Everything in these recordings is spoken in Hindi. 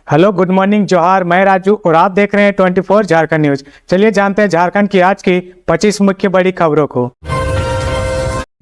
हेलो, गुड मॉर्निंग, जोहार। मैं राजू और आप देख रहे हैं 24 झारखंड न्यूज। चलिए जानते हैं झारखंड की आज की 25 मुख्य बड़ी खबरों को।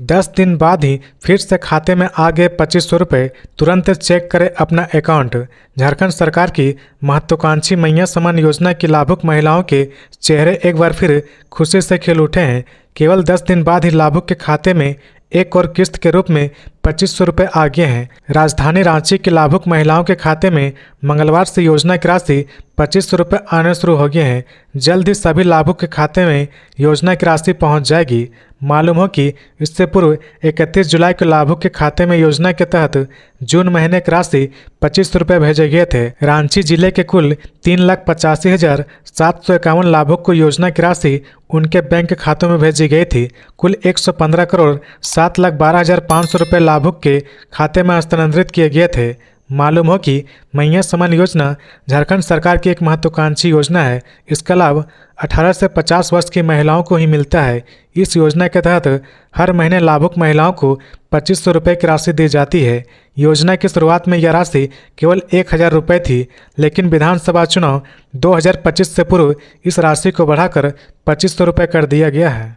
10 दिन बाद ही फिर से खाते में आ गए 2500 रुपये। तुरंत चेक करें अपना अकाउंट। झारखंड सरकार की महत्वाकांक्षी मैया समान योजना की लाभुक महिलाओं के चेहरे एक बार फिर खुशी से खिल उठे हैं। केवल 10 दिन बाद ही लाभुक के खाते में एक और किस्त के रूप में 2500 रुपये आ गए हैं। राजधानी रांची की लाभुक महिलाओं के खाते में मंगलवार से योजना की राशि 2500 रुपये आने शुरू हो गए हैं। जल्द ही सभी लाभुक के खाते में योजना की राशि पहुंच जाएगी। मालूम हो कि इससे पूर्व 31 जुलाई को लाभुक के खाते में योजना के तहत जून महीने की राशि 2500 रुपये भेजे गए थे। रांची जिले के कुल 3,85,751 लाभुक को योजना की राशि उनके बैंक खातों में भेजी गई थी। कुल 115 करोड़ 7,12,500 रुपये लाभुक के खाते में हस्तांतरित किए गए थे। मालूम हो कि मैया समान योजना झारखंड सरकार की एक महत्वाकांक्षी योजना है। इसका लाभ 18 से 50 वर्ष की महिलाओं को ही मिलता है। इस योजना के तहत हर महीने लाभुक महिलाओं को 2500 रुपये की राशि दी जाती है। योजना की शुरुआत में यह राशि केवल 1000 रुपये थी, लेकिन विधानसभा चुनाव 2025 से पूर्व इस राशि को बढ़ाकर 2500 रुपये कर दिया गया है।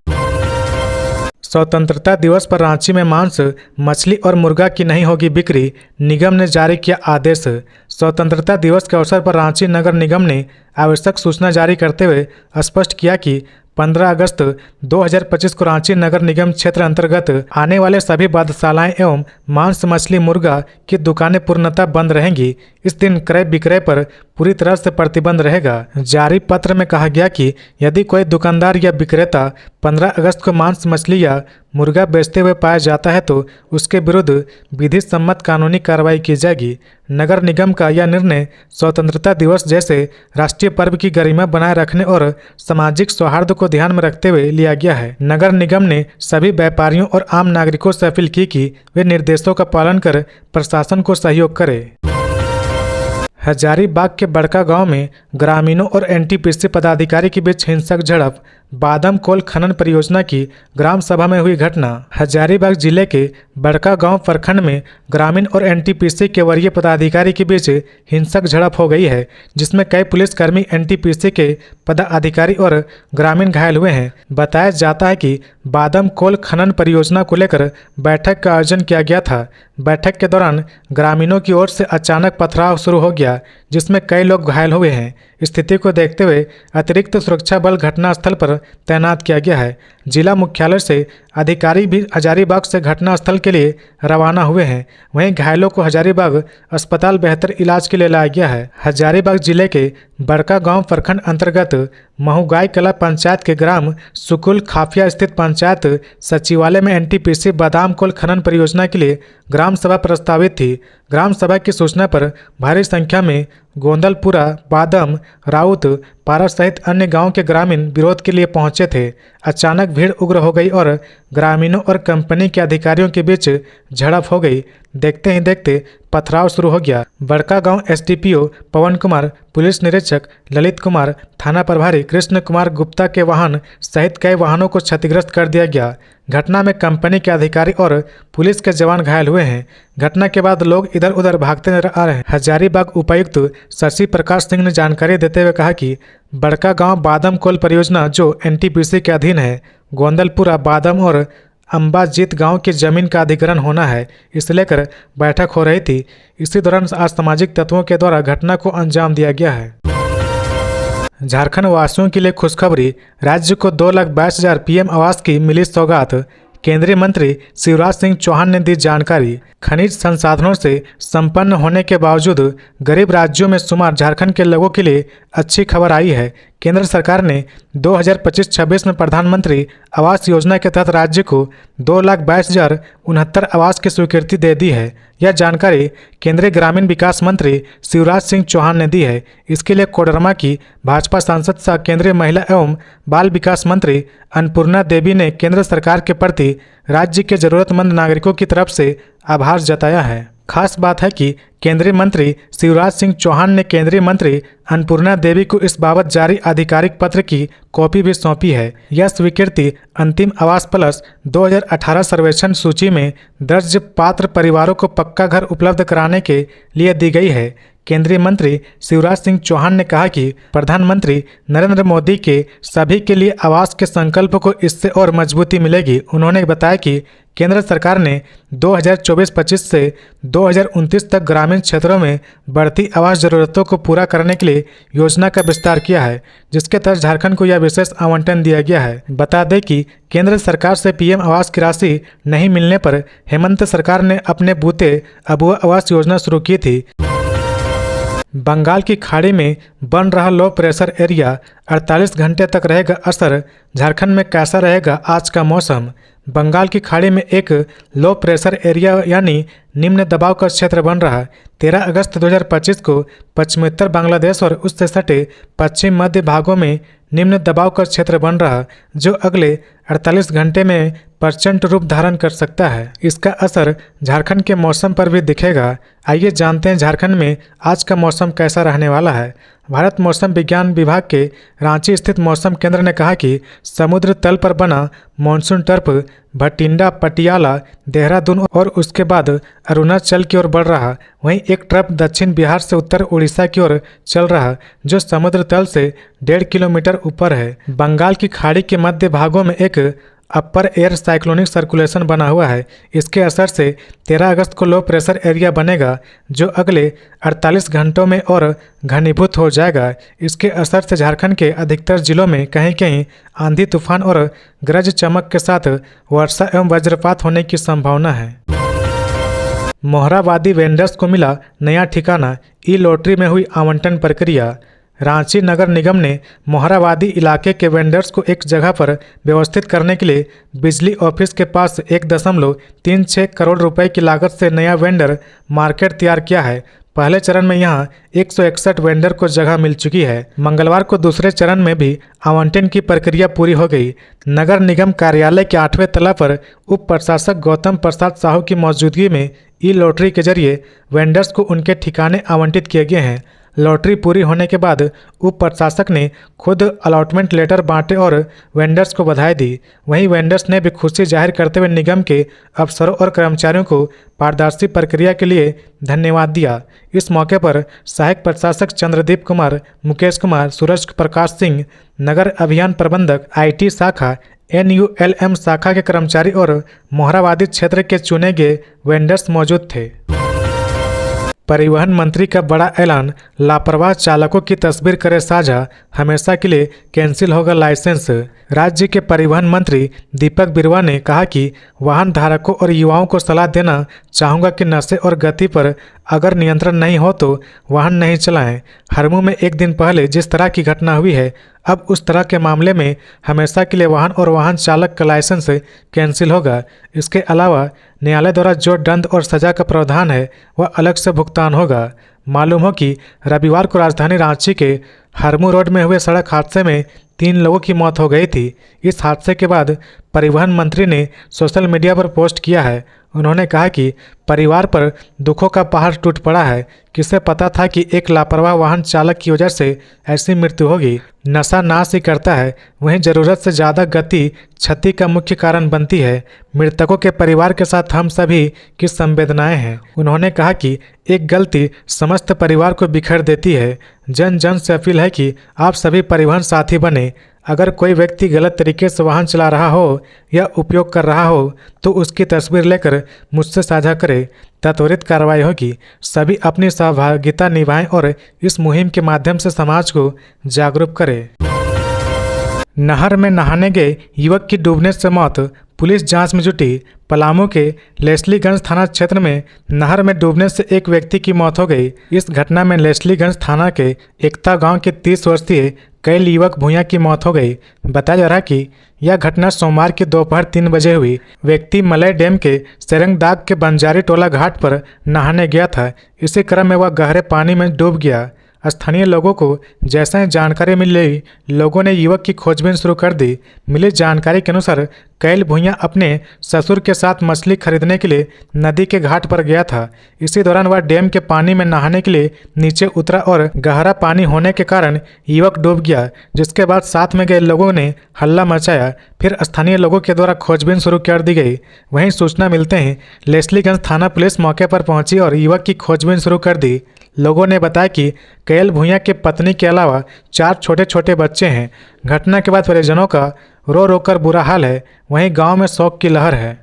स्वतंत्रता दिवस पर रांची में मांस, मछली और मुर्गा की नहीं होगी बिक्री, निगम ने जारी किया आदेश। स्वतंत्रता दिवस के अवसर पर रांची नगर निगम ने आवश्यक सूचना जारी करते हुए स्पष्ट किया कि 15 अगस्त 2025 को रांची नगर निगम क्षेत्र अंतर्गत आने वाले सभी बादशालाएं एवं मांस, मछली, मुर्गा की दुकानें पूर्णतः बंद रहेंगी। इस दिन क्रय विक्रय पर पूरी तरह से प्रतिबंध रहेगा। जारी पत्र में कहा गया कि यदि कोई दुकानदार या विक्रेता 15 अगस्त को मांस, मछली या मुर्गा बेचते हुए पाया जाता है तो उसके विरुद्ध विधि सम्मत कानूनी कार्रवाई की जाएगी। नगर निगम का यह निर्णय स्वतंत्रता दिवस जैसे राष्ट्रीय पर्व की गरिमा बनाए रखने और सामाजिक सौहार्द को ध्यान में रखते हुए लिया गया है। नगर निगम ने सभी व्यापारियों और आम नागरिकों से अपील की कि वे निर्देशों का पालन कर प्रशासन को सहयोग करें। हजारीबाग के बड़का गांव में ग्रामीणों और एनटीपीसी पदाधिकारी के बीच हिंसक झड़प। बादम कोल खनन परियोजना की ग्राम सभा में हुई घटना। हजारीबाग जिले के बड़का गांव प्रखंड में ग्रामीण और एनटीपीसी के वरीय पदाधिकारी के बीच हिंसक झड़प हो गई है, जिसमें कई पुलिसकर्मी, एनटीपीसी के पदाधिकारी और ग्रामीण घायल हुए हैं। बताया जाता है कि बादम कोल खनन परियोजना को लेकर बैठक का आयोजन किया गया था। बैठक के दौरान ग्रामीणों की ओर से अचानक पथराव शुरू हो गया, जिसमें कई लोग घायल हुए हैं। स्थिति को देखते हुए अतिरिक्त सुरक्षा बल घटनास्थल पर तैनात किया गया है। जिला मुख्यालय से अधिकारी भी हजारीबाग से घटनास्थल के लिए रवाना हुए हैं। वहीं घायलों को हजारीबाग अस्पताल बेहतर इलाज के लिए लाया गया है। हजारीबाग जिले के बड़का गांव प्रखंड अंतर्गत महुगाई कला पंचायत के ग्राम सुकुल खाफिया स्थित पंचायत सचिवालय में एनटीपीसी बादाम कोल खनन परियोजना के लिए ग्राम सभा प्रस्तावित थी। ग्राम सभा की सूचना पर भारी संख्या में गोंदलपुरा, बादम, राउत, पारा सहित अन्य गांव के ग्रामीण विरोध के लिए पहुंचे थे। अचानक भीड़ उग्र हो गई और ग्रामीणों और कंपनी के अधिकारियों के बीच झड़प हो गई। देखते ही देखते पथराव शुरू हो गया। बड़का गांव एसडीपीओ पवन कुमार, पुलिस निरीक्षक ललित कुमार, थाना प्रभारी कृष्ण कुमार गुप्ता के वाहन सहित कई वाहनों को क्षतिग्रस्त कर दिया गया। घटना में कंपनी के अधिकारी और पुलिस के जवान घायल हुए हैं। घटना के बाद लोग इधर उधर भागते नजर आ रहे हैं। हजारीबाग उपायुक्त शशि प्रकाश सिंह ने जानकारी देते हुए कहा कि बड़का गांव बादम कोल परियोजना जो एनटीपीसी के अधीन है, गोंदलपुरा, बादम और अंबाजीत गांव की जमीन का अधिग्रहण होना है, इसे लेकर बैठक हो रही थी। इसी दौरान असामाजिक तत्वों के द्वारा घटना को अंजाम दिया गया है। झारखंड वासियों के लिए खुशखबरी। राज्य को 2,22,000 पीएम आवास की मिली सौगात। केंद्रीय मंत्री शिवराज सिंह चौहान ने दी जानकारी। खनिज संसाधनों से संपन्न होने के बावजूद गरीब राज्यों में शुमार झारखंड के लोगों के लिए अच्छी खबर आई है। केंद्र सरकार ने 2025-26 में प्रधानमंत्री आवास योजना के तहत राज्य को 2,22,069 आवास की स्वीकृति दे दी है। यह जानकारी केंद्रीय ग्रामीण विकास मंत्री शिवराज सिंह चौहान ने दी है। इसके लिए कोडरमा की भाजपा सांसद सह केंद्रीय महिला एवं बाल विकास मंत्री अन्नपूर्णा देवी ने केंद्र सरकार के प्रति राज्य के जरूरतमंद नागरिकों की तरफ से आभार जताया है। खास बात है कि केंद्रीय मंत्री शिवराज सिंह चौहान ने केंद्रीय मंत्री अन्नपूर्णा देवी को इस बाबत जारी आधिकारिक पत्र की कॉपी भी सौंपी है। यह स्वीकृति अंतिम आवास प्लस 2018 सर्वेक्षण सूची में दर्ज पात्र परिवारों को पक्का घर उपलब्ध कराने के लिए दी गई है। केंद्रीय मंत्री शिवराज सिंह चौहान ने कहा कि प्रधानमंत्री नरेंद्र मोदी के सभी के लिए आवास के संकल्प को इससे और मजबूती मिलेगी। उन्होंने बताया कि केंद्र सरकार ने 2024-25 से 2029 तक ग्रामीण क्षेत्रों में बढ़ती आवास जरूरतों को पूरा करने के लिए योजना का विस्तार किया है, जिसके तहत झारखंड को यह विशेष आवंटन दिया गया है। बता दें कि केंद्र सरकार से पीएम आवास की राशि नहीं मिलने पर हेमंत सरकार ने अपने बूते अबुआ आवास योजना शुरू की थी। बंगाल की खाड़ी में बन रहा लो प्रेशर एरिया 48 घंटे तक रहेगा असर। झारखंड में कैसा रहेगा आज का मौसम? बंगाल की खाड़ी में एक लो प्रेशर एरिया यानी निम्न दबाव का क्षेत्र बन रहा। 13 अगस्त 2025 को पश्चिमोत्तर बांग्लादेश और उससे सटे पश्चिम मध्य भागों में निम्न दबाव का क्षेत्र बन रहा, जो अगले 48 घंटे में प्रचंड रूप धारण कर सकता है। इसका असर झारखंड के मौसम पर भी दिखेगा। आइए जानते हैं झारखंड में आज का मौसम कैसा रहने वाला है। भारत मौसम विज्ञान विभाग के रांची स्थित मौसम केंद्र ने कहा कि समुद्र तल पर बना मानसून टर्फ भटिंडा, पटियाला, देहरादून और उसके बाद अरुणाचल की ओर बढ़ रहा। वहीं एक ट्रफ दक्षिण बिहार से उत्तर उड़ीसा की ओर चल रहा, जो समुद्र तल से 1.5 किलोमीटर ऊपर है। बंगाल की खाड़ी के मध्य भागों में एक अपर एयर साइक्लोनिक सर्कुलेशन बना हुआ है। इसके असर से 13 अगस्त को लो प्रेशर एरिया बनेगा, जो अगले 48 घंटों में और घनीभूत हो जाएगा। इसके असर से झारखंड के अधिकतर जिलों में कहीं कहीं आंधी तूफान और गरज चमक के साथ वर्षा एवं वज्रपात होने की संभावना है। मोहराबादी वेंडर्स को मिला नया ठिकाना, ई लॉटरी में हुई आवंटन प्रक्रिया। रांची नगर निगम ने मोहराबादी इलाके के वेंडर्स को एक जगह पर व्यवस्थित करने के लिए बिजली ऑफिस के पास 1.36 करोड़ रुपए की लागत से नया वेंडर मार्केट तैयार किया है। पहले चरण में यहां 161 वेंडर को जगह मिल चुकी है। मंगलवार को दूसरे चरण में भी आवंटन की प्रक्रिया पूरी हो गई। नगर निगम कार्यालय के 8वें तला पर उप प्रशासक गौतम प्रसाद साहू की मौजूदगी में ई लॉटरी के जरिए वेंडर्स को उनके ठिकाने आवंटित किए गए हैं। लॉटरी पूरी होने के बाद उप प्रशासक ने खुद अलॉटमेंट लेटर बांटे और वेंडर्स को बधाई दी। वहीं वेंडर्स ने भी खुशी जाहिर करते हुए निगम के अफसरों और कर्मचारियों को पारदर्शी प्रक्रिया के लिए धन्यवाद दिया। इस मौके पर सहायक प्रशासक चंद्रदीप कुमार, मुकेश कुमार, सूरज प्रकाश सिंह, नगर अभियान प्रबंधक, IT शाखा, NULM शाखा के कर्मचारी और मोहराबादी क्षेत्र के चुने गए वेंडर्स मौजूद थे। परिवहन मंत्री का बड़ा ऐलान, लापरवाह चालकों की तस्वीर करे साझा, हमेशा के लिए कैंसिल होगा लाइसेंस। राज्य के परिवहन मंत्री दीपक बिरुवा ने कहा कि वाहन धारकों और युवाओं को सलाह देना चाहूँगा कि नशे और गति पर अगर नियंत्रण नहीं हो तो वाहन नहीं चलाएं। हरमू में एक दिन पहले जिस तरह की घटना हुई है, अब उस तरह के मामले में हमेशा के लिए वाहन और वाहन चालक का लाइसेंस कैंसिल होगा। इसके अलावा न्यायालय द्वारा जो दंड और सजा का प्रावधान है वह अलग से भुगतान होगा। मालूम हो कि रविवार को राजधानी रांची के हरमू रोड में हुए सड़क हादसे में 3 लोगों की मौत हो गई थी। इस हादसे के बाद परिवहन मंत्री ने सोशल मीडिया पर पोस्ट किया है। उन्होंने कहा कि परिवार पर दुखों का पहाड़ टूट पड़ा है। किसे पता था कि एक लापरवाह वाहन चालक की वजह से ऐसी मृत्यु होगी। नशा नाश ही करता है, वहीं ज़रूरत से ज़्यादा गति क्षति का मुख्य कारण बनती है। मृतकों के परिवार के साथ हम सभी की संवेदनाएं हैं। उन्होंने कहा कि एक गलती समस्त परिवार को बिखेर देती है। जन जन से अपील है कि आप सभी परिवहन साथी बने। अगर कोई व्यक्ति गलत तरीके से वाहन चला रहा हो या उपयोग कर रहा हो तो उसकी तस्वीर लेकर मुझसे साझा करें, त्वरित कार्रवाई होगी। सभी अपनी सहभागिता निभाएं और इस मुहिम के माध्यम से समाज को जागरूक करें। नहर में नहाने गए युवक की डूबने से मौत, पुलिस जांच में जुटी। पलामू के लेस्लीगंज थाना क्षेत्र में नहर में डूबने से एक व्यक्ति की मौत हो गई। इस घटना में लेस्लीगंज थाना के एकता गांव के 30 वर्षीय कैल युवक भूया की मौत हो गई। बताया जा रहा कि यह घटना सोमवार की दोपहर 3 बजे हुई। व्यक्ति मलय डैम के सेरंगदाग के बंजारी टोला घाट पर नहाने गया था। इसी क्रम में वह गहरे पानी में डूब गया। स्थानीय लोगों को जैसे ही जानकारी मिली, लोगों ने युवक की खोजबीन शुरू कर दी। मिली जानकारी के अनुसार कैल भुइयां अपने ससुर के साथ मछली खरीदने के लिए नदी के घाट पर गया था। इसी दौरान वह डैम के पानी में नहाने के लिए नीचे उतरा और गहरा पानी होने के कारण युवक डूब गया, जिसके बाद साथ में गए लोगों ने हल्ला मचाया। फिर स्थानीय लोगों के द्वारा खोजबीन शुरू कर दी गई। वहीं सूचना मिलते ही लेस्लीगंज थाना पुलिस मौके पर पहुंची और युवक की खोजबीन शुरू कर दी। लोगों ने बताया कि कैल भुइयां के पत्नी के अलावा 4 छोटे छोटे बच्चे हैं। घटना के बाद परिजनों का रो रो कर बुरा हाल है। वहीं गांव में शोक की लहर है।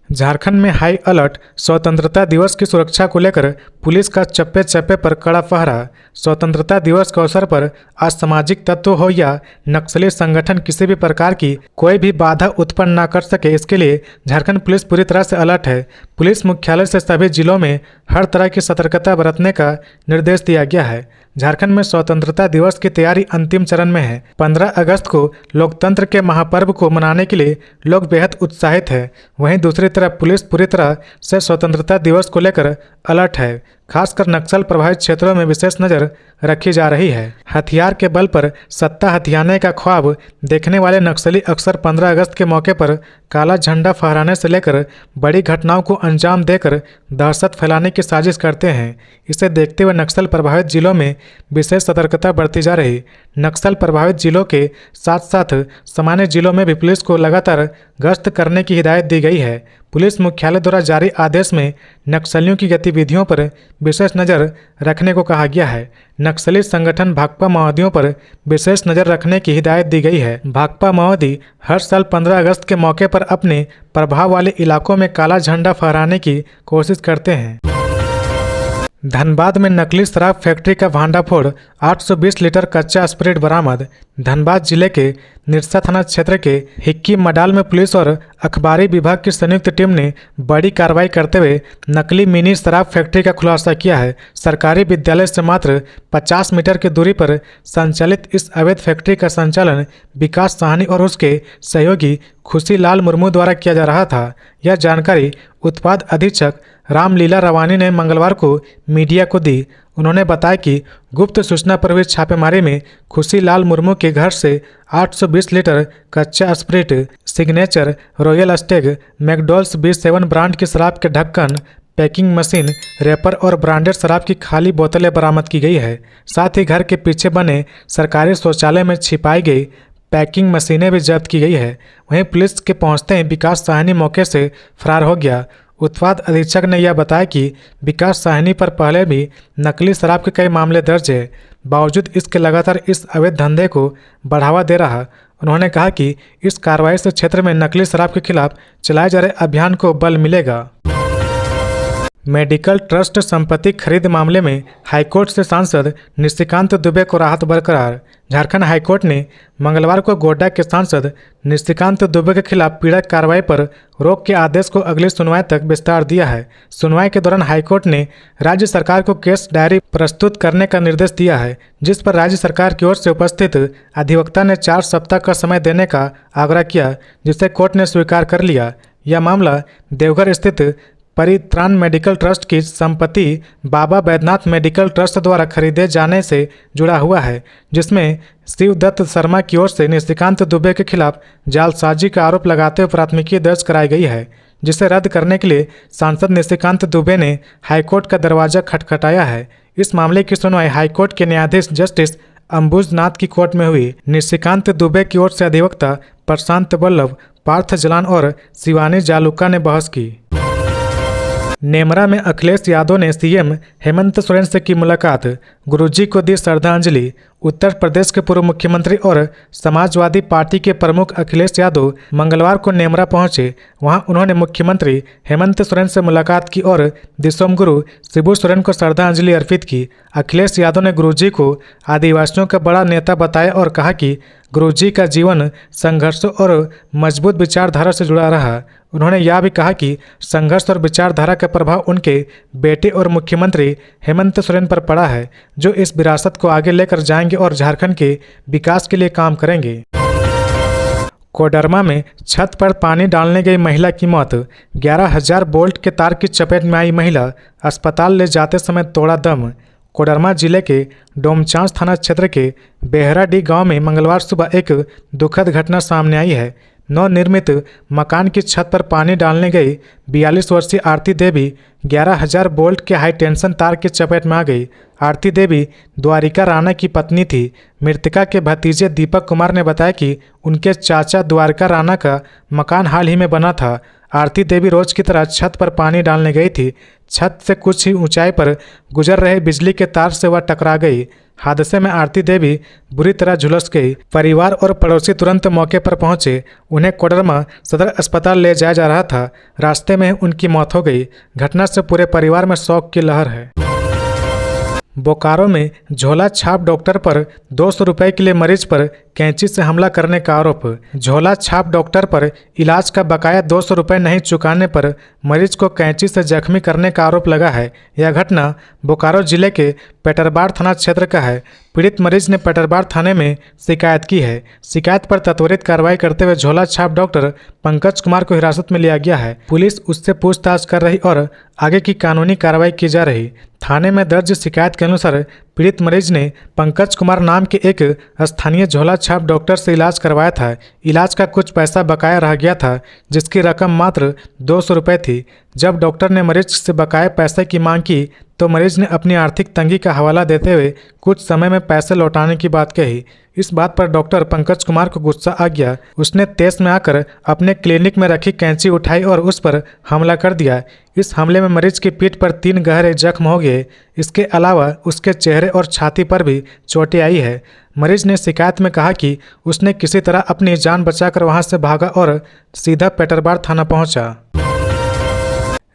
झारखंड में हाई अलर्ट। स्वतंत्रता दिवस की सुरक्षा को लेकर पुलिस का चप्पे चप्पे पर कड़ा पहरा। स्वतंत्रता दिवस के अवसर पर असामाजिक तत्व हो या नक्सली संगठन किसी भी प्रकार की कोई भी बाधा उत्पन्न न कर सके, इसके लिए झारखंड पुलिस पूरी तरह से अलर्ट है। पुलिस मुख्यालय से सभी जिलों में हर तरह की सतर्कता बरतने का निर्देश दिया गया है। झारखंड में स्वतंत्रता दिवस की तैयारी अंतिम चरण में है। 15 अगस्त को लोकतंत्र के महापर्व को मनाने के लिए लोग बेहद उत्साहित हैं। वहीं दूसरी तरफ पुलिस पूरी तरह से स्वतंत्रता दिवस को लेकर अलर्ट है। खासकर नक्सल प्रभावित क्षेत्रों में विशेष नज़र रखी जा रही है। हथियार के बल पर सत्ता हथियाने का ख्वाब देखने वाले नक्सली अक्सर 15 अगस्त के मौके पर काला झंडा फहराने से लेकर बड़ी घटनाओं को अंजाम देकर दहशत फैलाने की साजिश करते हैं। इसे देखते हुए नक्सल प्रभावित जिलों में विशेष सतर्कता बरती जा रही। नक्सल प्रभावित जिलों के साथ साथ सामान्य जिलों में भी पुलिस को लगातार गश्त करने की हिदायत दी गई है। पुलिस मुख्यालय द्वारा जारी आदेश में नक्सलियों की गतिविधियों पर विशेष नज़र रखने को कहा गया है। नक्सली संगठन भाकपा माओवादियों पर विशेष नज़र रखने की हिदायत दी गई है। भाकपा माओवादी हर साल 15 अगस्त के मौके पर अपने प्रभाव वाले इलाकों में काला झंडा फहराने की कोशिश करते हैं। धनबाद में नकली शराब फैक्ट्री का भांडाफोड़, 820 लीटर कच्चा स्प्रिट बरामद। धनबाद जिले के निरसा थाना क्षेत्र के हिक्की मडाल में पुलिस और अखबारी विभाग की संयुक्त टीम ने बड़ी कार्रवाई करते हुए नकली मिनी शराब फैक्ट्री का खुलासा किया है। सरकारी विद्यालय से मात्र 50 मीटर की दूरी पर संचालित इस अवैध फैक्ट्री का संचालन विकास साहनी और उसके सहयोगी खुशीलाल मुर्मू द्वारा किया जा रहा था। यह जानकारी उत्पाद अधीक्षक रामलीला रवानी ने मंगलवार को मीडिया को दी। उन्होंने बताया कि गुप्त सूचना पर हुई छापेमारी में खुशीलाल मुर्मू के घर से 820 लीटर कच्चा spirit, Signature, Royal Stag, McDowell's B7 brand की शराब के ढक्कन, पैकिंग मशीन, रैपर और ब्रांडेड शराब की खाली बोतलें बरामद की गई है। साथ ही घर के पीछे बने सरकारी शौचालय में छिपाई गई पैकिंग मशीनें भी जब्त की गई है। वहीं पुलिस के पहुंचते ही विकास साहनी मौके से फरार हो गया। उत्पाद अधीक्षक ने यह बताया कि विकास साहनी पर पहले भी नकली शराब के कई मामले दर्ज है। बावजूद इसके लगातार इस अवैध धंधे को बढ़ावा दे रहा। उन्होंने कहा कि इस कार्रवाई से क्षेत्र में नकली शराब के खिलाफ चलाए जा रहे अभियान को बल मिलेगा। मेडिकल ट्रस्ट संपत्ति खरीद मामले में हाईकोर्ट से सांसद निशिकांत दुबे को राहत बरकरार। झारखंड हाईकोर्ट ने मंगलवार को गोड्डा के सांसद निशिकांत दुबे के खिलाफ पीड़क कार्रवाई पर रोक के आदेश को अगली सुनवाई तक विस्तार दिया है। सुनवाई के दौरान हाईकोर्ट ने राज्य सरकार को केस डायरी प्रस्तुत करने का निर्देश दिया है, जिस पर राज्य सरकार की ओर से उपस्थित अधिवक्ता ने 4 सप्ताह का समय देने का आग्रह किया, जिसे कोर्ट ने स्वीकार कर लिया। यह मामला देवघर स्थित परित्राण मेडिकल ट्रस्ट की संपत्ति बाबा बैद्यनाथ मेडिकल ट्रस्ट द्वारा खरीदे जाने से जुड़ा हुआ है, जिसमें शिवदत्त शर्मा की ओर से निशिकांत दुबे के खिलाफ जालसाजी का आरोप लगाते हुए प्राथमिकी दर्ज कराई गई है, जिसे रद्द करने के लिए सांसद निशिकांत दुबे ने हाईकोर्ट का दरवाजा खटखटाया है। इस मामले की सुनवाई हाईकोर्ट के न्यायाधीश जस्टिस अंबुजनाथ की कोर्ट में हुई। निशिकांत दुबे की ओर से अधिवक्ता प्रशांत बल्लभ, पार्थ जलान और शिवानी जालुका ने बहस की। नेमरा में अखिलेश यादव ने सीएम हेमंत सोरेन से की मुलाकात, गुरुजी को दी श्रद्धांजलि। उत्तर प्रदेश के पूर्व मुख्यमंत्री और समाजवादी पार्टी के प्रमुख अखिलेश यादव मंगलवार को नेमरा पहुंचे। वहां उन्होंने मुख्यमंत्री हेमंत सोरेन से मुलाकात की और दिसोम गुरु शिबू सोरेन को श्रद्धांजलि अर्पित की। अखिलेश यादव ने गुरुजी को आदिवासियों का बड़ा नेता बताया और कहा कि गुरुजी का जीवन संघर्षों और मजबूत विचारधारा से जुड़ा रहा। उन्होंने यह भी कहा कि संघर्ष और विचारधारा का प्रभाव उनके बेटे और मुख्यमंत्री हेमंत सोरेन पर पड़ा है, जो इस विरासत को आगे लेकर जाएंगे और झारखंड के विकास के लिए काम करेंगे। कोडरमा में छत पर पानी डालने गई महिला की मौत, 11,000 वोल्ट के तार की चपेट में आई महिला, अस्पताल ले जाते समय तोड़ा दम। कोडरमा जिले के डोमचांच थाना क्षेत्र के बेहराडीह गांव में मंगलवार सुबह एक दुखद घटना सामने आई है। नवनिर्मित मकान की छत पर पानी डालने गई 42 वर्षीय आरती देवी 11,000 वोल्ट के हाई टेंशन तार की चपेट में आ गई। आरती देवी द्वारिका राणा की पत्नी थी। मृतका के भतीजे दीपक कुमार ने बताया कि उनके चाचा द्वारिका राणा का मकान हाल ही में बना था। आरती देवी रोज की तरह छत पर पानी डालने गई थी। छत से कुछ ही ऊंचाई पर गुजर रहे बिजली के तार से वह टकरा गई। हादसे में आरती देवी बुरी तरह झुलस गई। परिवार और पड़ोसी तुरंत मौके पर पहुंचे। उन्हें कोडरमा सदर अस्पताल ले जाया जा रहा था। रास्ते में उनकी मौत हो गई। घटना से पूरे परिवार में शोक की लहर है। बोकारो में झोला छाप डॉक्टर पर 200 रुपये के लिए मरीज पर कैंची से हमला करने का आरोप। झोला छाप डॉक्टर पर इलाज का बकाया 200 रुपये नहीं चुकाने पर मरीज को कैंची से जख्मी करने का आरोप लगा है। यह घटना बोकारो जिले के पेटरबाड़ थाना क्षेत्र का है। पीड़ित मरीज ने पेटरबाड़ थाने में शिकायत की है। शिकायत पर त्वरित कार्रवाई करते हुए झोला छाप डॉक्टर पंकज कुमार को हिरासत में लिया गया है। पुलिस उससे पूछताछ कर रही और आगे की कानूनी कार्रवाई की जा रही। थाने में दर्ज शिकायत के अनुसार पीड़ित मरीज ने पंकज कुमार नाम के एक स्थानीय झोला छाप डॉक्टर से इलाज करवाया था। इलाज का कुछ पैसा बकाया रह गया था, जिसकी रकम मात्र 200 रुपये थी। जब डॉक्टर ने मरीज से बकाया पैसे की मांग की तो मरीज ने अपनी आर्थिक तंगी का हवाला देते हुए कुछ समय में पैसे लौटाने की बात कही। इस बात पर डॉक्टर पंकज कुमार को गुस्सा आ गया। उसने तेज में आकर अपने क्लिनिक में रखी कैंची उठाई और उस पर हमला कर दिया। इस हमले में मरीज की पीठ पर 3 गहरे जख्म हो गए। इसके अलावा उसके चेहरे और छाती पर भी चोटें आई है। मरीज ने शिकायत में कहा कि उसने किसी तरह अपनी जान बचाकर वहां से भागा और सीधा पेटरबाड़ थाना पहुंचा।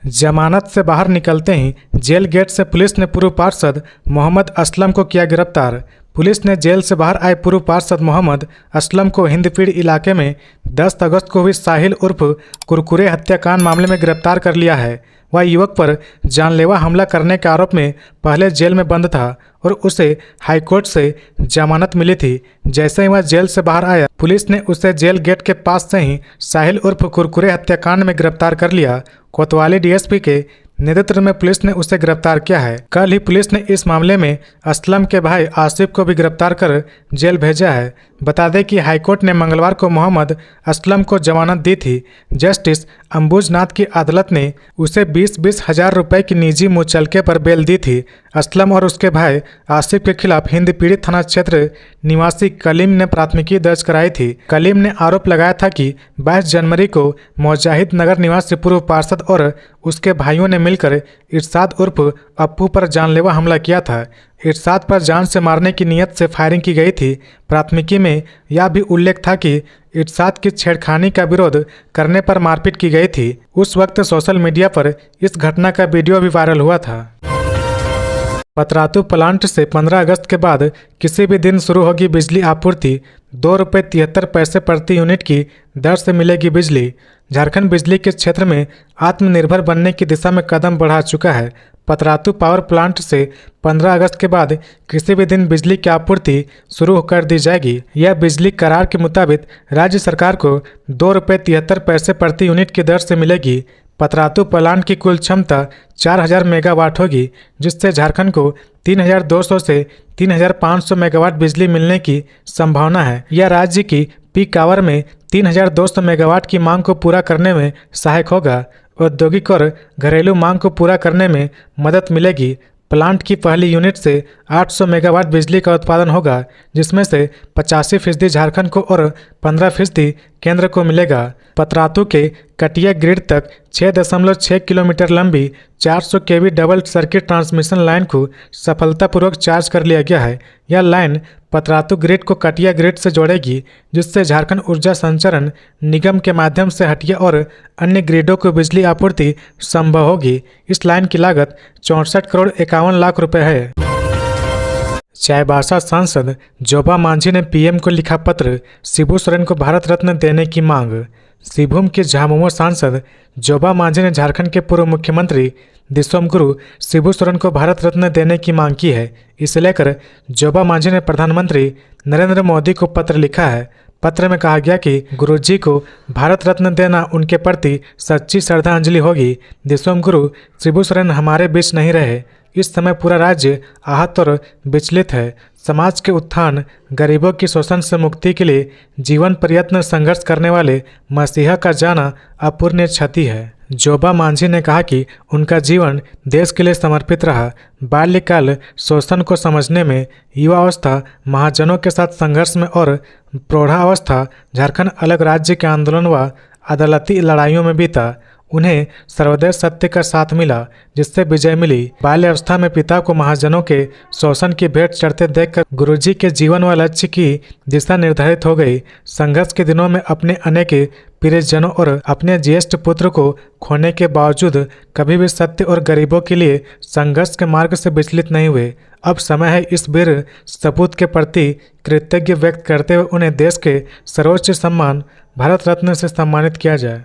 जमानत से बाहर निकलते ही जेल गेट से पुलिस ने पूर्व पार्षद मोहम्मद असलम को किया गिरफ्तार। पुलिस ने जेल से बाहर आए पूर्व पार्षद मोहम्मद असलम को हिंदपीढ़ इलाके में 10 अगस्त को हुई साहिल उर्फ कुरकुरे हत्याकांड मामले में गिरफ्तार कर लिया है। वह युवक पर जानलेवा हमला करने के आरोप में पहले जेल में बंद था और उसे हाईकोर्ट से जमानत मिली थी। जैसे ही वह जेल से बाहर आया, पुलिस ने उसे जेल गेट के पास से ही साहिल उर्फ कुरकुरे हत्याकांड में गिरफ्तार कर लिया। कोतवाली डीएसपी के नेतृत्व में पुलिस ने उसे गिरफ्तार किया है। कल ही पुलिस ने इस मामले में असलम के भाई आसिफ को भी गिरफ्तार कर जेल भेजा है। बता दें कि हाईकोर्ट ने मंगलवार को मोहम्मद असलम को जमानत दी थी। जस्टिस अंबुजनाथ की अदालत ने उसे 20-20 हज़ार रुपये की निजी मुचलके पर बेल दी थी। असलम और उसके भाई आसिफ के खिलाफ हिंदपीढ़ी थाना क्षेत्र निवासी कलीम ने प्राथमिकी दर्ज कराई थी। कलीम ने आरोप लगाया था कि 22 जनवरी को मुजाहिद नगर निवासी पूर्व पार्षद और उसके भाइयों ने मिलकर इरशाद उर्फ अप्पू पर जानलेवा हमला किया था। इरशाद पर जान से मारने की नीयत से फायरिंग की गई थी। प्राथमिकी में यह भी उल्लेख था कि इरशाद की छेड़खानी का विरोध करने पर मारपीट की गई थी। उस वक्त सोशल मीडिया पर इस घटना का वीडियो भी वायरल हुआ था। पतरातू प्लांट से 15 अगस्त के बाद किसी भी दिन शुरू होगी बिजली आपूर्ति। 2 रुपये 73 पैसे प्रति यूनिट की दर से मिलेगी बिजली। झारखंड बिजली के क्षेत्र में आत्मनिर्भर बनने की दिशा में कदम बढ़ा चुका है। पतरातू पावर प्लांट से 15 अगस्त के बाद किसी भी दिन बिजली की आपूर्ति शुरू कर दी जाएगी। यह बिजली करार के मुताबिक राज्य सरकार को 2 रुपये 73 पैसे प्रति यूनिट की दर से मिलेगी। पतरातू प्लांट की कुल क्षमता 4000 मेगावाट होगी, जिससे झारखंड को 3200 से 3500 मेगावाट बिजली मिलने की संभावना है। यह राज्य की पीक आवर में 3200 मेगावाट की मांग को पूरा करने में सहायक होगा। औद्योगिक और घरेलू मांग को पूरा करने में मदद मिलेगी। प्लांट की पहली यूनिट से 800 मेगावाट बिजली का उत्पादन होगा, जिसमें से 85% झारखंड को और 15% केंद्र को मिलेगा। पतरातू के कटिया ग्रिड तक 6.6 किलोमीटर लंबी 400 केवी डबल सर्किट ट्रांसमिशन लाइन को सफलतापूर्वक चार्ज कर लिया गया है। यह लाइन पतरातू ग्रिड को कटिया ग्रिड से जोड़ेगी, जिससे झारखंड ऊर्जा संचरण निगम के माध्यम से हटिया और अन्य ग्रिडों को बिजली आपूर्ति संभव होगी। इस लाइन की लागत 64 करोड़ 51 लाख रुपए है। चाईबासा सांसद जोबा मांझी ने पीएम को लिखा पत्र, शिबू सोरेन को भारत रत्न देने की मांग। सिंहभूम के झामुमो सांसद जोबा मांझी ने झारखंड के पूर्व मुख्यमंत्री दिसोमगुरु शिबू सोरेन को भारत रत्न देने की मांग की है। इसे लेकर जोबा मांझी ने प्रधानमंत्री नरेंद्र मोदी को पत्र लिखा है। पत्र में कहा गया कि गुरुजी को भारत रत्न देना उनके प्रति सच्ची श्रद्धांजलि होगी। दिसोमगुरु शिबू सोरेन हमारे बीच नहीं रहे, इस समय पूरा राज्य आहत और विचलित है। समाज के उत्थान, गरीबों की शोषण से मुक्ति के लिए जीवन प्रयत्न संघर्ष करने वाले मसीहा का जाना अपूरणीय क्षति है। जोबा मांझी ने कहा कि उनका जीवन देश के लिए समर्पित रहा। बाल्यकाल शोषण को समझने में, युवावस्था महाजनों के साथ संघर्ष में और प्रौढ़ावस्था झारखंड अलग राज्य के आंदोलन व अदालती लड़ाइयों में बीता। उन्हें सर्वोदय सत्य का साथ मिला, जिससे विजय मिली। बाल्यावस्था में पिता को महाजनों के शोषण की भेंट चढ़ते देखकर गुरुजी के जीवन व लक्ष्य की दिशा निर्धारित हो गई। संघर्ष के दिनों में अपने अनेक प्रियजनों और अपने ज्येष्ठ पुत्र को खोने के बावजूद कभी भी सत्य और गरीबों के लिए संघर्ष के मार्ग से विचलित नहीं हुए। अब समय है इस वीर सपूत के प्रति कृतज्ञ व्यक्त करते हुए उन्हें देश के सर्वोच्च सम्मान भारत रत्न से सम्मानित किया जाए।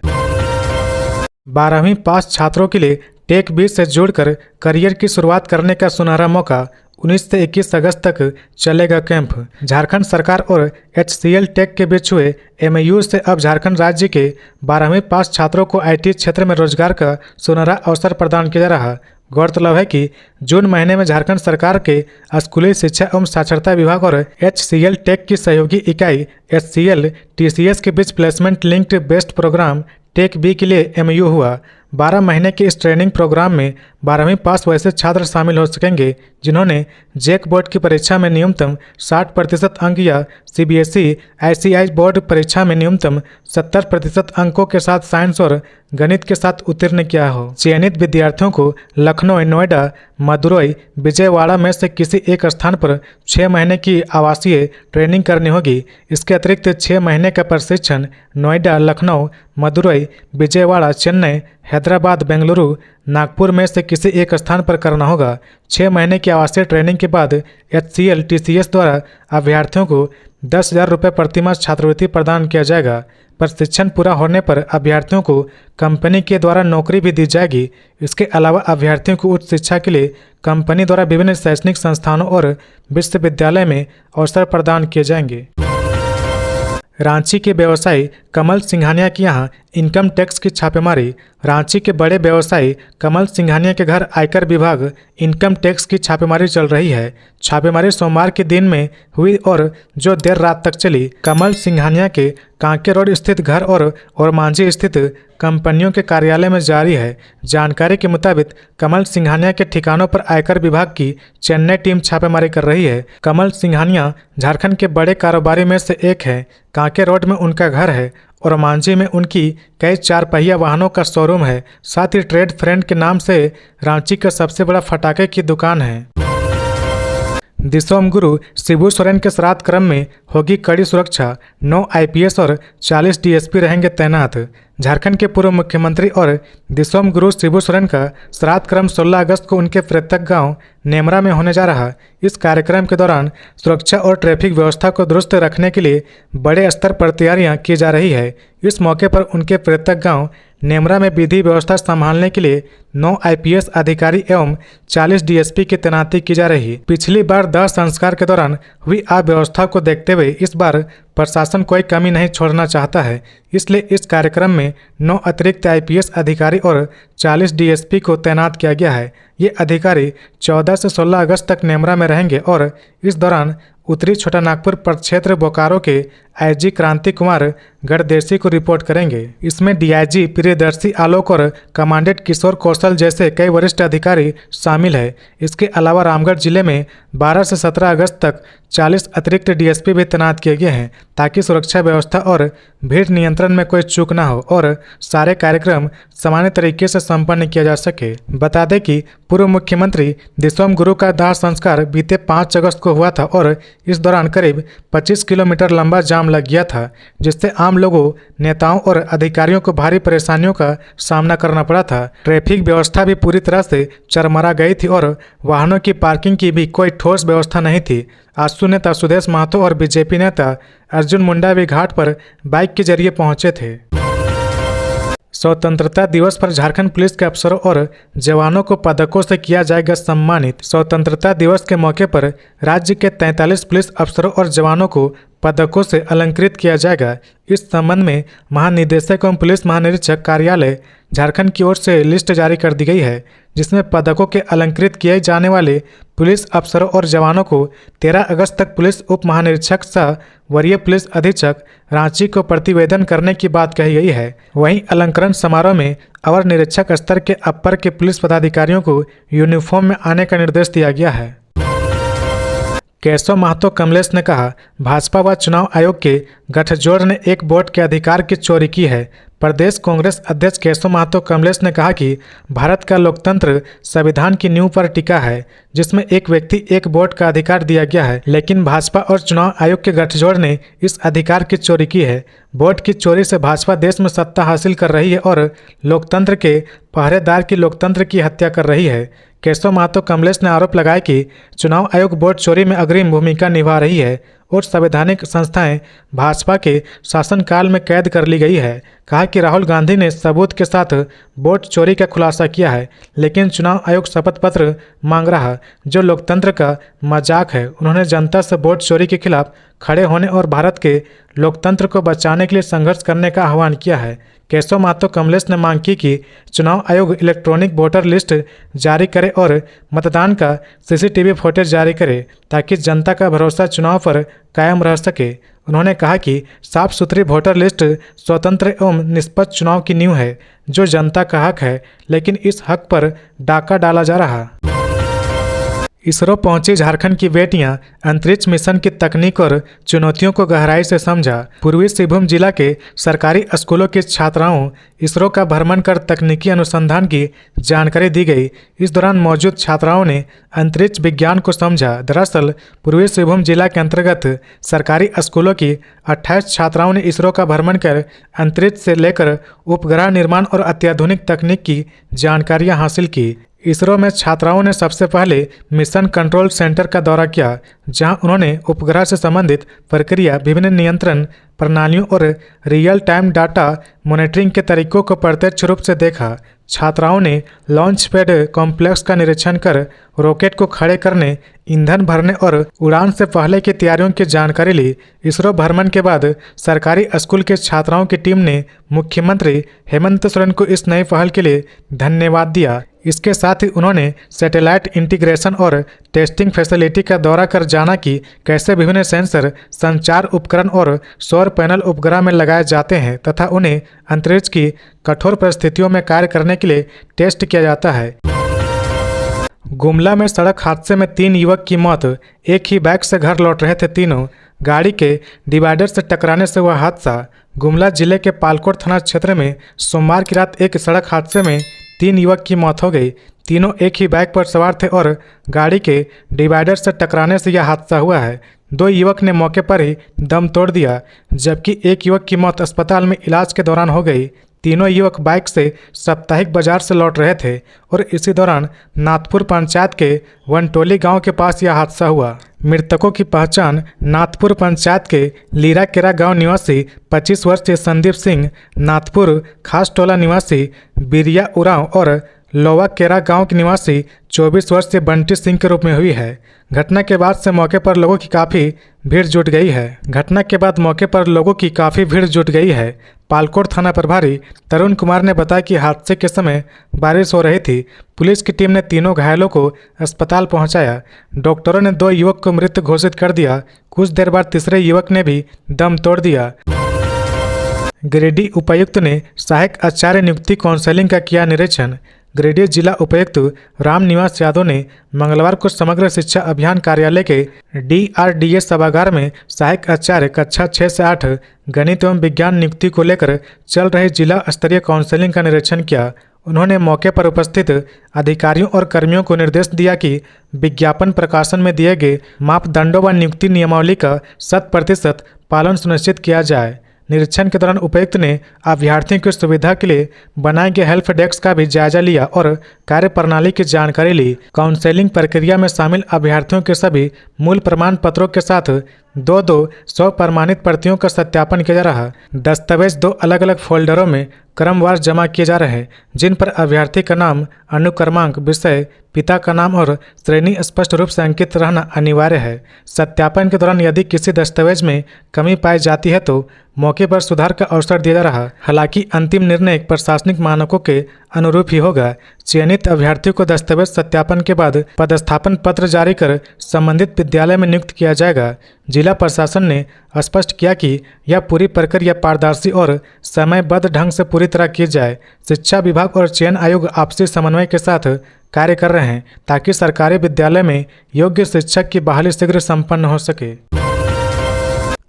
12वीं पास छात्रों के लिए टेक 20 से जुड़कर करियर की शुरुआत करने का सुनहरा मौका। 19 से 21 अगस्त तक चलेगा कैंप। झारखंड सरकार और HCL टेक के बीच हुए MOU से अब झारखंड राज्य के 12वीं पास छात्रों को IT क्षेत्र में रोजगार का सुनहरा अवसर प्रदान किया जा रहा। गौरतलब है कि जून महीने में झारखंड सरकार के स्कूली शिक्षा एवं साक्षरता विभाग और HCL टेक की सहयोगी इकाई HCL TCS के बीच placement linked based program tech B के लिए MOU हुआ। 12 महीने के इस ट्रेनिंग प्रोग्राम में 12वीं पास वैसे छात्र शामिल हो सकेंगे जिन्होंने जैक बोर्ड की परीक्षा में न्यूनतम 60% अंक या CBSE ICI बोर्ड परीक्षा में न्यूनतम 70% अंकों के साथ साइंस और गणित के साथ उत्तीर्ण किया हो। चयनित विद्यार्थियों को लखनऊ, नोएडा, मदुरई, विजयवाड़ा में से किसी एक स्थान पर 6 महीने की आवासीय ट्रेनिंग करनी होगी। इसके अतिरिक्त 6 महीने का प्रशिक्षण नोएडा, लखनऊ, मदुरई, विजयवाड़ा, चेन्नई, हैदराबाद, बेंगलुरु, नागपुर में से किसी एक स्थान पर करना होगा। 6 महीने की आवासीय ट्रेनिंग के बाद HCL TCS द्वारा अभ्यर्थियों को 10,000 रुपये प्रतिमाह छात्रवृत्ति प्रदान किया जाएगा। प्रशिक्षण पूरा होने पर अभ्यर्थियों को कंपनी के द्वारा नौकरी भी दी जाएगी। इसके अलावा अभ्यर्थियों को उच्च शिक्षा के लिए कंपनी द्वारा विभिन्न शैक्षणिक संस्थानों और विश्वविद्यालय में अवसर प्रदान किए जाएंगे। रांची के व्यवसायी कमल सिंघानिया के यहाँ इनकम टैक्स की छापेमारी। रांची के बड़े व्यवसायी कमल सिंघानिया के घर आयकर विभाग इनकम टैक्स की छापेमारी चल रही है। छापेमारी सोमवार के दिन में हुई और जो देर रात तक चली। कमल सिंघानिया के कांके रोड स्थित घर और मांझी स्थित कंपनियों के कार्यालय में जारी है। जानकारी के मुताबिक कमल सिंघानिया के ठिकानों पर आयकर विभाग की चेन्नई टीम छापेमारी कर रही है। कमल सिंघानिया झारखंड के बड़े कारोबारी में से एक है। कांके रोड में उनका घर है और मांझी में उनकी कई 4 पहिया वाहनों का शोरूम है। साथ ही ट्रेड फ्रेंड के नाम से रांची का सबसे बड़ा फटाके की दुकान है। दिसोम गुरु शिबू सोरेन के श्राद्ध क्रम में होगी कड़ी सुरक्षा। 9 IPS और 40 DSP रहेंगे तैनात। झारखंड के पूर्व मुख्यमंत्री और दिसोम गुरु शिबू सोरेन का श्राद्ध क्रम 16 अगस्त को उनके पैतृक गांव नेमरा में होने जा रहा। इस कार्यक्रम के दौरान सुरक्षा और ट्रैफिक व्यवस्था को दुरुस्त रखने के लिए बड़े स्तर पर तैयारियां की जा रही है। इस मौके पर उनके पैतृक गांव नेमरा में विधि व्यवस्था संभालने के लिए 9 IPS अधिकारी एवं 40 DSP की तैनाती की जा रही। पिछली बार दाह संस्कार के दौरान हुई अव्यवस्था को देखते हुए इस बार प्रशासन कोई कमी नहीं छोड़ना चाहता है। इसलिए इस कार्यक्रम में 9 अतिरिक्त IPS अधिकारी और 40 DSP को तैनात किया गया है। ये अधिकारी 14 से 16 अगस्त तक नेमरा में रहेंगे और इस दौरान उत्तरी छोटा नागपुर प्रक्षेत्र बोकारो के IG क्रांति कुमार गढ़देसी को रिपोर्ट करेंगे। इसमें DIG प्रियदर्शी आलोक और कमांडेंट किशोर कौशल जैसे कई वरिष्ठ अधिकारी शामिल है। इसके अलावा रामगढ़ जिले में 12 से 17 अगस्त तक 40 अतिरिक्त DSP भी तैनात किए गए हैं ताकि सुरक्षा व्यवस्था और भीड़ नियंत्रण में कोई चूक न हो और सारे कार्यक्रम सामान्य तरीके से संपन्न किया जा सके। बता दें कि पूर्व मुख्यमंत्री दिसोम गुरु का दाह संस्कार बीते 5 अगस्त को हुआ था और इस दौरान करीब 25 किलोमीटर लंबा जाम लग गया था, जिससे आम लोगों, नेताओं और अधिकारियों को भारी परेशानियों का सामना करना पड़ा था। ट्रैफिक व्यवस्था भी पूरी तरह से चरमरा गई थी और वाहनों की पार्किंग की भी कोई ठोस व्यवस्था नहीं थी। आजसू नेता सुदेश महतो और BJP नेता अर्जुन मुंडा भी घाट पर बाइक के जरिए पहुंचे थे। स्वतंत्रता दिवस पर झारखंड पुलिस के अफसरों और जवानों को पदकों से किया जाएगा सम्मानित। स्वतंत्रता दिवस के मौके पर राज्य के 43 पुलिस अफसरों और जवानों को पदकों से अलंकृत किया जाएगा। इस संबंध में महानिदेशक एवं पुलिस महानिरीक्षक कार्यालय झारखंड की ओर से लिस्ट जारी कर दी गई है, जिसमें पदकों के अलंकृत किए जाने वाले पुलिस अफसरों और जवानों को 13 अगस्त तक पुलिस उप महानिरीक्षक सह वरीय पुलिस अधीक्षक रांची को प्रतिवेदन करने की बात कही गई है। वहीं अलंकरण समारोह में अवर निरीक्षक स्तर के अपर के पुलिस पदाधिकारियों को यूनिफॉर्म में आने का निर्देश दिया गया है। केशव महतो कमलेश ने कहा, भाजपा व चुनाव आयोग के गठजोड़ ने एक वोट के अधिकार की चोरी की है। प्रदेश कांग्रेस अध्यक्ष केशव महतो कमलेश ने कहा कि भारत का लोकतंत्र संविधान की नींव पर टिका है, जिसमें एक व्यक्ति एक वोट का अधिकार दिया गया है, लेकिन भाजपा और चुनाव आयोग के गठजोड़ ने इस अधिकार की चोरी की है। वोट की चोरी से भाजपा देश में सत्ता हासिल कर रही है और लोकतंत्र के पहरेदार की लोकतंत्र की हत्या कर रही है। केशव महतो कमलेश ने आरोप लगाया कि चुनाव आयोग वोट चोरी में अग्रिम भूमिका निभा रही है और संवैधानिक संस्थाएं भाजपा के शासनकाल में कैद कर ली गई है। कहा कि राहुल गांधी ने सबूत के साथ वोट चोरी का खुलासा किया है, लेकिन चुनाव आयोग शपथ पत्र मांग रहा, जो लोकतंत्र का मजाक है। उन्होंने जनता से वोट चोरी के खिलाफ खड़े होने और भारत के लोकतंत्र को बचाने के लिए संघर्ष करने का आह्वान किया है। केशव महतो कमलेश ने मांग की कि चुनाव आयोग इलेक्ट्रॉनिक वोटर लिस्ट जारी करे और मतदान का सीसीटीवी फुटेज जारी करे, ताकि जनता का भरोसा चुनाव पर कायम रह सके। उन्होंने कहा कि साफ सुथरी वोटर लिस्ट स्वतंत्र एवं निष्पक्ष चुनाव की नींव है, जो जनता का हक है, लेकिन इस हक पर डाका डाला जा रहा। इसरो पहुंची झारखंड की बेटियां, अंतरिक्ष मिशन की तकनीक और चुनौतियों को गहराई से समझा। पूर्वी सिंहभूम जिला के सरकारी स्कूलों की छात्राओं इसरो का भ्रमण कर तकनीकी अनुसंधान की जानकारी दी गई। इस दौरान मौजूद छात्राओं ने अंतरिक्ष विज्ञान को समझा। दरअसल पूर्वी सिंहभूम जिला के अंतर्गत सरकारी स्कूलों की 28 छात्राओं ने इसरो का भ्रमण कर अंतरिक्ष से लेकर उपग्रह निर्माण और अत्याधुनिक तकनीक की जानकारियां हासिल की। इसरो में छात्राओं ने सबसे पहले मिशन कंट्रोल सेंटर का दौरा किया, जहां उन्होंने उपग्रह से संबंधित प्रक्रिया, विभिन्न नियंत्रण प्रणालियों और रियल टाइम डाटा मॉनिटरिंग के तरीकों को प्रत्यक्ष रूप से देखा। छात्राओं ने लॉन्च पैड कॉम्प्लेक्स का निरीक्षण कर रॉकेट को खड़े करने, ईंधन भरने और उड़ान से पहले की तैयारियों की जानकारी ली। इसरो भ्रमण के बाद सरकारी स्कूल के छात्राओं की टीम ने मुख्यमंत्री हेमंत सोरेन को इस नई पहल के लिए धन्यवाद दिया। इसके साथ ही उन्होंने सैटेलाइट इंटीग्रेशन और टेस्टिंग फैसिलिटी का दौरा कर जाना कि कैसे विभिन्न सेंसर, संचार उपकरण और सौर पैनल उपग्रह में लगाए जाते हैं तथा उन्हें अंतरिक्ष की कठोर परिस्थितियों में कार्य करने के लिए टेस्ट किया जाता है। गुमला में सड़क हादसे में 3 युवक की मौत। एक ही बाइक से घर लौट रहे थे तीनों। गाड़ी के डिवाइडर से टकराने से हुआ हादसा। गुमला जिले के पालकोट थाना क्षेत्र में सोमवार की रात एक सड़क हादसे में 3 युवक की मौत हो गई। तीनों एक ही बाइक पर सवार थे और गाड़ी के डिवाइडर से टकराने से यह हादसा हुआ है। 2 युवक ने मौके पर ही दम तोड़ दिया, जबकि एक युवक की मौत अस्पताल में इलाज के दौरान हो गई। तीनों युवक बाइक से साप्ताहिक बाजार से लौट रहे थे और इसी दौरान नाथपुर पंचायत के वनटोली गांव के पास यह हादसा हुआ। मृतकों की पहचान नाथपुर पंचायत के लीरा केरा गांव निवासी 25 वर्षीय संदीप सिंह, नाथपुर खास टोला निवासी बिरिया उरांव और लोवा केरा गांव के निवासी 24 वर्षीय बंटी सिंह के रूप में हुई है। घटना के बाद से मौके पर लोगों की काफ़ी भीड़ जुट गई है। पालकोट थाना प्रभारी तरुण कुमार ने बताया कि हादसे के समय बारिश हो रही थी। पुलिस की टीम ने तीनों घायलों को अस्पताल पहुंचाया। डॉक्टरों ने 2 युवक को मृत घोषित कर दिया। कुछ देर बाद तीसरे युवक ने भी दम तोड़ दिया। गिरिडीह उपायुक्त ने सहायक आचार्य नियुक्ति काउंसलिंग का किया निरीक्षण। गिरिडीह जिला उपायुक्त रामनिवास यादव ने मंगलवार को समग्र शिक्षा अभियान कार्यालय के DRDA सभागार में सहायक आचार्य कक्षा 6 से 8 गणित एवं विज्ञान नियुक्ति को लेकर चल रहे जिला स्तरीय काउंसलिंग का निरीक्षण किया। उन्होंने मौके पर उपस्थित अधिकारियों और कर्मियों को निर्देश दिया कि विज्ञापन प्रकाशन में दिए गए मापदंडों व नियुक्ति नियमावली का 100% पालन सुनिश्चित किया जाए। निरीक्षण के दौरान उपायुक्त ने अभ्यर्थियों की सुविधा के लिए बनाए गए हेल्प डेस्क का भी जायजा लिया और कार्य प्रणाली की जानकारी ली। काउंसलिंग प्रक्रिया में शामिल अभ्यर्थियों के सभी मूल प्रमाण पत्रों के साथ दो 100 प्रमाणित प्रतियों का सत्यापन किया जा रहा। दस्तावेज 2 अलग अलग फोल्डरों में क्रमवार जमा किए जा रहे हैं, जिन पर अभ्यर्थी का नाम, अनुक्रमांक, विषय, पिता का नाम और श्रेणी स्पष्ट रूप से अंकित रहना अनिवार्य है। सत्यापन के दौरान यदि किसी दस्तावेज में कमी पाई जाती है तो मौके पर सुधार का अवसर दिया जा रहा। हालांकि अंतिम निर्णय प्रशासनिक मानकों के अनुरूप ही होगा। चयनित अभ्यर्थियों को दस्तावेज सत्यापन के बाद पदस्थापन पत्र जारी कर संबंधित विद्यालय में नियुक्त किया जाएगा। जिला प्रशासन ने स्पष्ट किया कि यह पूरी प्रक्रिया पारदर्शी और समयबद्ध ढंग से पूरी तरह की जाए। शिक्षा विभाग और चयन आयोग आपसी समन्वय के साथ कार्य कर रहे हैं ताकि सरकारी विद्यालय में योग्य शिक्षक की बहाली शीघ्र संपन्न हो सके।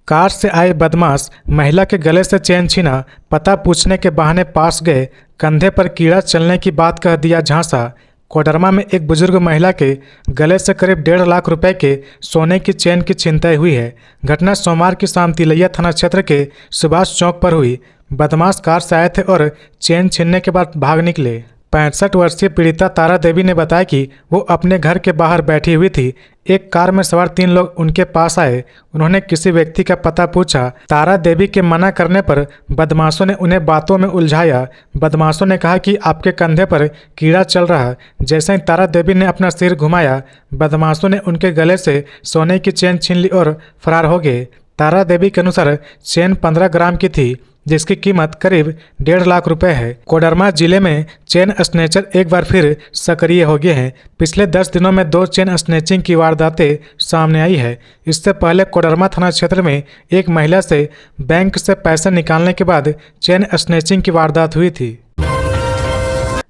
कार से आए बदमाश महिला के गले से चेन छीना, पता पूछने के बहाने पास गए, कंधे पर कीड़ा चलने की बात कह दिया झांसा। कोडरमा में एक बुजुर्ग महिला के गले से करीब 1.5 लाख रुपए के सोने की चेन की छिनताई हुई है। घटना सोमवार की शाम तिलैया थाना क्षेत्र के सुभाष चौक पर हुई। बदमाश कार से आए थे और चेन छीनने के बाद भाग निकले। 65 वर्षीय पीड़िता तारा देवी ने बताया कि वो अपने घर के बाहर बैठी हुई थी। एक कार में सवार 3 लोग उनके पास आए। उन्होंने किसी व्यक्ति का पता पूछा। तारा देवी के मना करने पर बदमाशों ने उन्हें बातों में उलझाया। बदमाशों ने कहा कि आपके कंधे पर कीड़ा चल रहा। जैसे ही तारा देवी ने अपना सिर घुमाया, बदमाशों ने उनके गले से सोने की चेन छीन ली और फरार हो गए। तारा देवी के अनुसार चेन 15 ग्राम की थी, जिसकी कीमत करीब 1.5 लाख रुपए है। कोडरमा जिले में चेन स्नेचर एक बार फिर सक्रिय हो गए हैं। पिछले 10 दिनों में 2 चेन स्नेचिंग की वारदातें सामने आई है। इससे पहले कोडरमा थाना क्षेत्र में एक महिला से बैंक से पैसे निकालने के बाद चेन स्नेचिंग की वारदात हुई थी।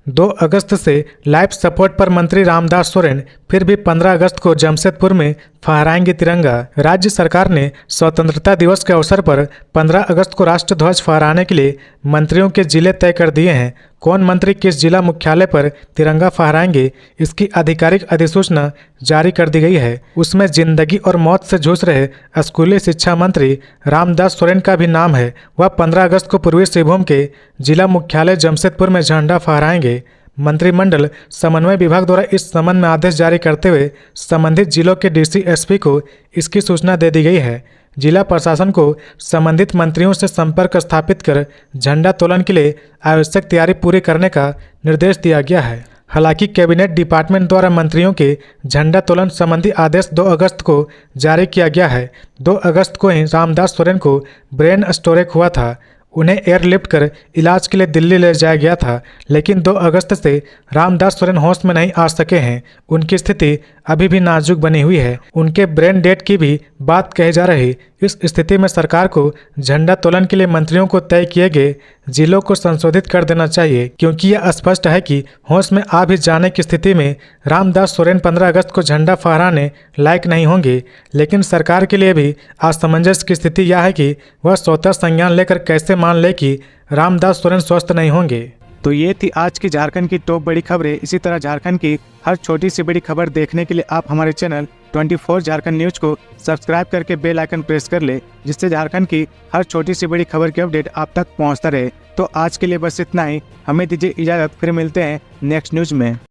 2 अगस्त से लाइफ सपोर्ट पर मंत्री रामदास सोरेन फिर भी 15 अगस्त को जमशेदपुर में फहराएंगे तिरंगा। राज्य सरकार ने स्वतंत्रता दिवस के अवसर पर 15 अगस्त को राष्ट्र ध्वज फहराने के लिए मंत्रियों के जिले तय कर दिए हैं। कौन मंत्री किस जिला मुख्यालय पर तिरंगा फहराएंगे, इसकी आधिकारिक अधिसूचना जारी कर दी गई है। उसमें जिंदगी और मौत से जूझ रहे स्कूली शिक्षा मंत्री रामदास सोरेन का भी नाम है। वह 15 अगस्त को पूर्वी सिंहभूम के जिला मुख्यालय जमशेदपुर में झंडा फहराएंगे। मंत्रिमंडल समन्वय विभाग द्वारा इस संबंध में आदेश जारी करते हुए संबंधित जिलों के डीसी एसपी को इसकी सूचना दे दी गई है। जिला प्रशासन को संबंधित मंत्रियों से संपर्क स्थापित कर झंडा तोलन के लिए आवश्यक तैयारी पूरी करने का निर्देश दिया गया है। हालांकि कैबिनेट डिपार्टमेंट द्वारा मंत्रियों के झंडा तोलन संबंधी आदेश 2 अगस्त को जारी किया गया है। 2 अगस्त को ही रामदास सोरेन को ब्रेन स्ट्रोक हुआ था। उन्हें एयरलिफ्ट कर इलाज के लिए दिल्ली ले जाया गया था, लेकिन 2 अगस्त से रामदास सोरेन होश में नहीं आ सके हैं। उनकी स्थिति अभी भी नाजुक बनी हुई है। उनके ब्रेन डेड की भी बात कही जा रही। इस स्थिति में सरकार को झंडा तोलन के लिए मंत्रियों को तय किए गए जिलों को संशोधित कर देना चाहिए, क्योंकि यह स्पष्ट है कि होश में आ भी जाने की स्थिति में रामदास सोरेन 15 अगस्त को झंडा फहराने लायक नहीं होंगे। लेकिन सरकार के लिए भी असमंजस की स्थिति यह है कि वह स्वतः संज्ञान लेकर कैसे मान ले कि रामदास सोरेन स्वस्थ नहीं होंगे। तो ये थी आज की झारखंड की टॉप बड़ी खबरें। इसी तरह झारखंड की हर छोटी सी बड़ी खबर देखने के लिए आप हमारे चैनल 24 झारखंड न्यूज को सब्सक्राइब करके बेल आइकन प्रेस कर ले, जिससे झारखंड की हर छोटी सी बड़ी खबर की अपडेट आप तक पहुंचता रहे। तो आज के लिए बस इतना ही। हमें दीजिए इजाजत, फिर मिलते हैं नेक्स्ट न्यूज में।